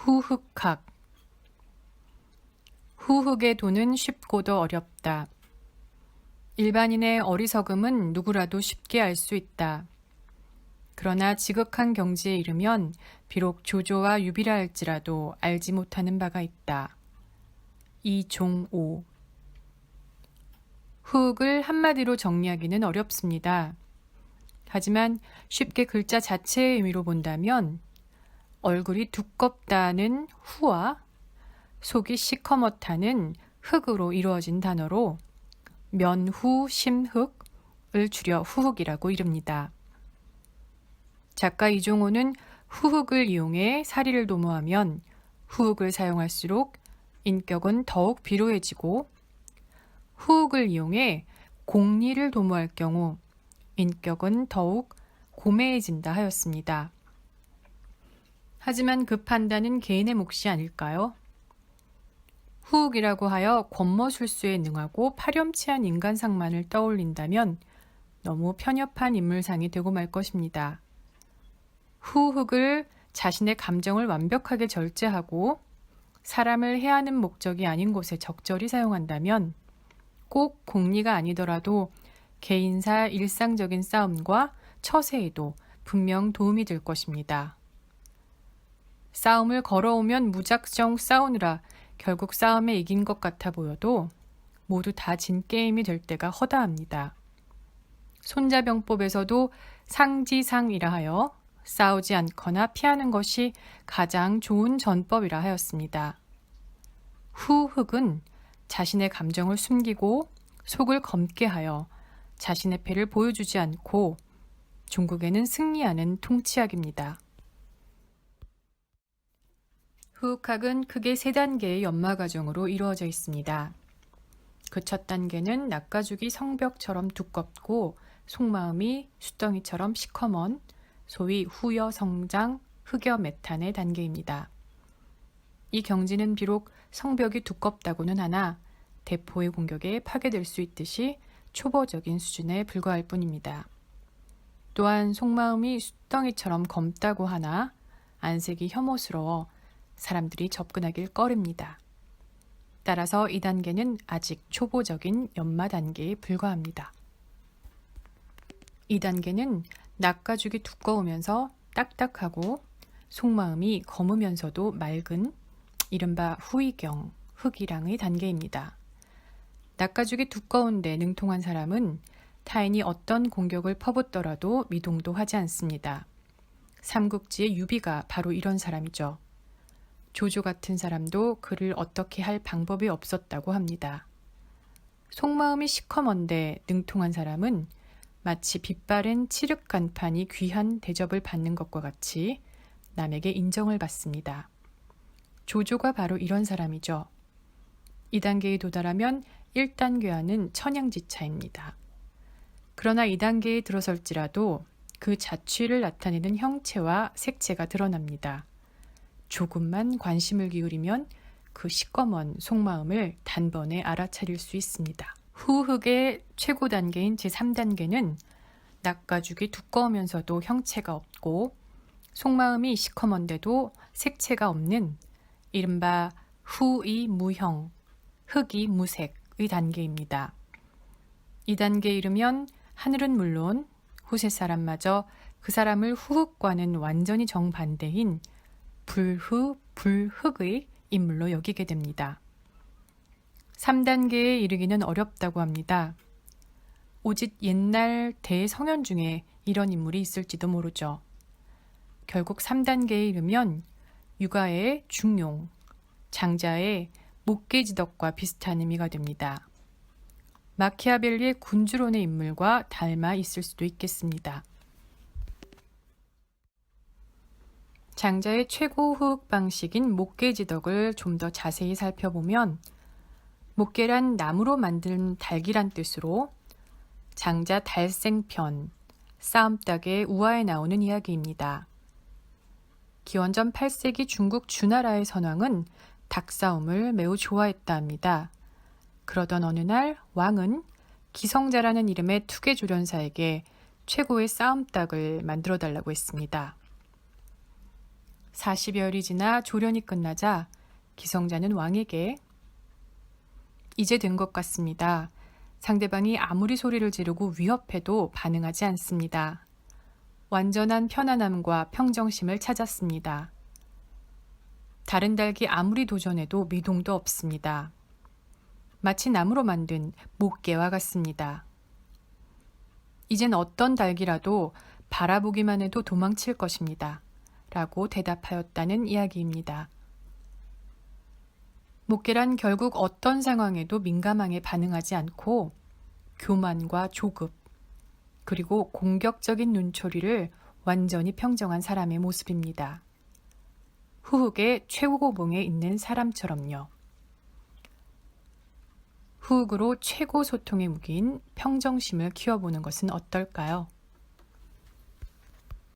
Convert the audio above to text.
후흑학. 후흑의 도는 쉽고도 어렵다. 일반인의 어리석음은 누구라도 쉽게 알 수 있다. 그러나 지극한 경지에 이르면 비록 조조와 유비라 할지라도 알지 못하는 바가 있다. 이종오. 후흑을 한마디로 정리하기는 어렵습니다. 하지만 쉽게 글자 자체의 의미로 본다면 얼굴이 두껍다는 후와 속이 시커멓다는 흑으로 이루어진 단어로 면후심흑을 줄여 후흑이라고 이릅니다. 작가 이종호는 후흑을 이용해 사리를 도모하면 후흑을 사용할수록 인격은 더욱 비루해지고 후흑을 이용해 공리를 도모할 경우 인격은 더욱 고매해진다 하였습니다. 하지만 그 판단은 개인의 몫이 아닐까요? 후흑이라고 하여 권모술수에 능하고 파렴치한 인간상만을 떠올린다면 너무 편협한 인물상이 되고 말 것입니다. 후흑을 자신의 감정을 완벽하게 절제하고 사람을 해하는 목적이 아닌 곳에 적절히 사용한다면 꼭 공리가 아니더라도 개인사 일상적인 싸움과 처세에도 분명 도움이 될 것입니다. 싸움을 걸어오면 무작정 싸우느라 결국 싸움에 이긴 것 같아 보여도 모두 다 진 게임이 될 때가 허다합니다. 손자병법에서도 상지상이라 하여 싸우지 않거나 피하는 것이 가장 좋은 전법이라 하였습니다. 후흑은 자신의 감정을 숨기고 속을 검게 하여 자신의 패를 보여주지 않고 종국에는 승리하는 통치학입니다. 후흑학은 크게 3단계의 연마 과정으로 이루어져 있습니다. 그 첫 단계는 낚아죽이 성벽처럼 두껍고 속마음이 숫덩이처럼 시커먼 소위 후여 성장 흑여 메탄의 단계입니다. 이 경지는 비록 성벽이 두껍다고는 하나 대포의 공격에 파괴될 수 있듯이 초보적인 수준에 불과할 뿐입니다. 또한 속마음이 숫덩이처럼 검다고 하나 안색이 혐오스러워 사람들이 접근하길 꺼립니다. 따라서 이 단계는 아직 초보적인 연마 단계에 불과합니다. 이 단계는 낚아죽이 두꺼우면서 딱딱하고 속마음이 검으면서도 맑은 이른바 후이경, 흑이랑의 단계입니다. 낚아죽이 두꺼운데 능통한 사람은 타인이 어떤 공격을 퍼붓더라도 미동도 하지 않습니다. 삼국지의 유비가 바로 이런 사람이죠. 조조 같은 사람도 그를 어떻게 할 방법이 없었다고 합니다. 속마음이 시커먼데 능통한 사람은 마치 빛바랜 칠흑 간판이 귀한 대접을 받는 것과 같이 남에게 인정을 받습니다. 조조가 바로 이런 사람이죠. 이 단계에 도달하면 1단계와는 천양지차입니다. 그러나 이 단계에 들어설지라도 그 자취를 나타내는 형체와 색채가 드러납니다. 조금만 관심을 기울이면 그 시꺼먼 속마음을 단번에 알아차릴 수 있습니다. 후흑의 최고 단계인 제3단계는 낚아죽이 두꺼우면서도 형체가 없고 속마음이 시커먼데도 색채가 없는 이른바 후이 무형, 흑이 무색의 단계입니다. 이 단계에 이르면 하늘은 물론 후세 사람마저 그 사람을 후흑과는 완전히 정반대인 불후, 불흑의 인물로 여기게 됩니다. 3단계에 이르기는 어렵다고 합니다. 오직 옛날 대성현 중에 이런 인물이 있을지도 모르죠. 결국 3단계에 이르면 유가의 중용, 장자의 목계지덕과 비슷한 의미가 됩니다. 마키아벨리의 군주론의 인물과 닮아 있을 수도 있겠습니다. 장자의 최고 후흑 방식인 목계지덕을 좀 더 자세히 살펴보면 목계란 나무로 만든 닭이란 뜻으로 장자 달생편, 싸움닭의 우화에 나오는 이야기입니다. 기원전 8세기 중국 주나라의 선왕은 닭싸움을 매우 좋아했다 합니다. 그러던 어느 날 왕은 기성자라는 이름의 투계조련사에게 최고의 싸움닭을 만들어 달라고 했습니다. 40여일이 지나 조련이 끝나자 기성자는 왕에게 이제 된 것 같습니다. 상대방이 아무리 소리를 지르고 위협해도 반응하지 않습니다. 완전한 편안함과 평정심을 찾았습니다. 다른 닭이 아무리 도전해도 미동도 없습니다. 마치 나무로 만든 목개와 같습니다. 이젠 어떤 닭이라도 바라보기만 해도 도망칠 것입니다. 라고 대답하였다는 이야기입니다. 목개란 결국 어떤 상황에도 민감하게 반응하지 않고 교만과 조급, 그리고 공격적인 눈초리를 완전히 평정한 사람의 모습입니다. 후흑의 최고고봉에 있는 사람처럼요. 후흑으로 최고 소통의 무기인 평정심을 키워보는 것은 어떨까요?